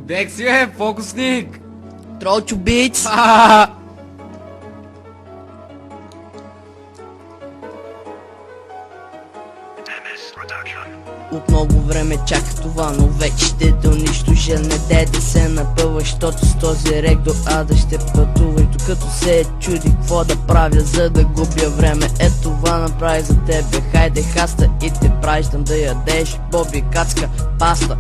Дек си фокусник! Тролчо бич! Отново време чака това, но вече ще да унищожа. Не дай да се напъваш, щото с този рек до ада ще пътуваш. Докато се чуди какво да правя, за да губя време. Ето това направи за тебе, хайде хаста и те пращам да ядеш боби кацка паста.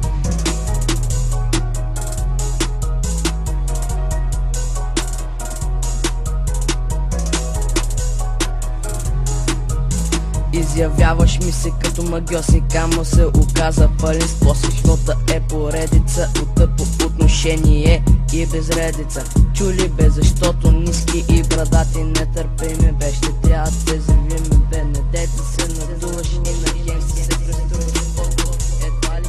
Изявяваш ми се като магьосник, ама се оказа пълен способ. Живота е поредица от тъпо отношение и безредица. Чули бе, защото ниски и брадати нетърпими бе. Ще трябва да завиме бе, не дей да се надуваш и на хем си се преструваш. Едва ли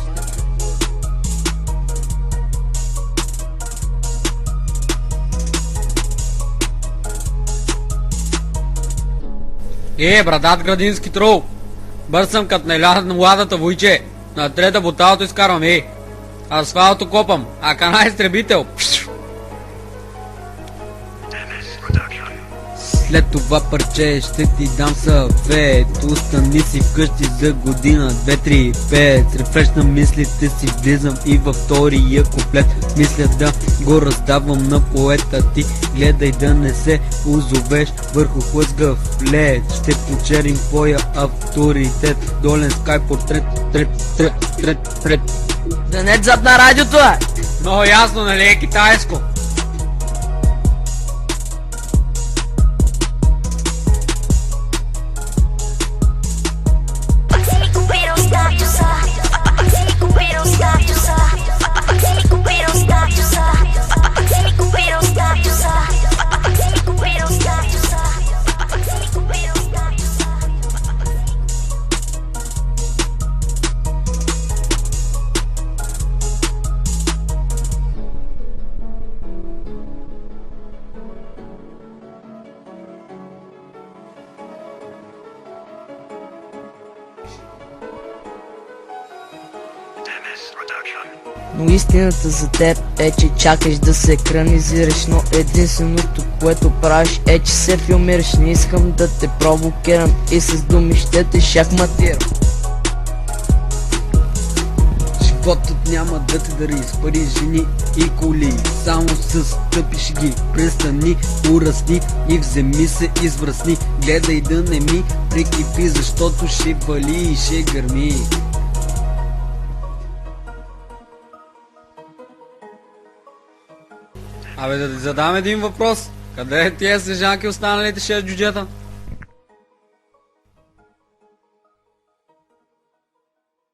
Брадат градински трол! Бърсам като на младата войче. На трета буталото изкарвам, асфалто копам, а кана изтребител. След това парче ще ти дам съвет. Остани си вкъщи за година, 2, 3, 5. Рефреш на мислите си, влизам и във втория куплет. Мисля да го раздавам на поета ти. Гледай да не се озовеш върху хлъзгав лед. Ще почерим твоя авторитет. Долен скай портрет, трет. да не зад на радиото е! Много ясно, нали е китайско? Но истината за теб е, че чакаш да се екранизираш. Но единственото, което правиш е, че се филмираш. Не искам да те провокирам и с думи ще те шахматирам. Животът няма да те дари с пари, жени и коли. Само с тъпи шеги. Престани, урасни и вземи се извръсни. Гледай да не ми прикипи, защото ще вали и ще гърми. Абе, да ти задам един въпрос. Къде е тия снежанки останалите 6 джуджета?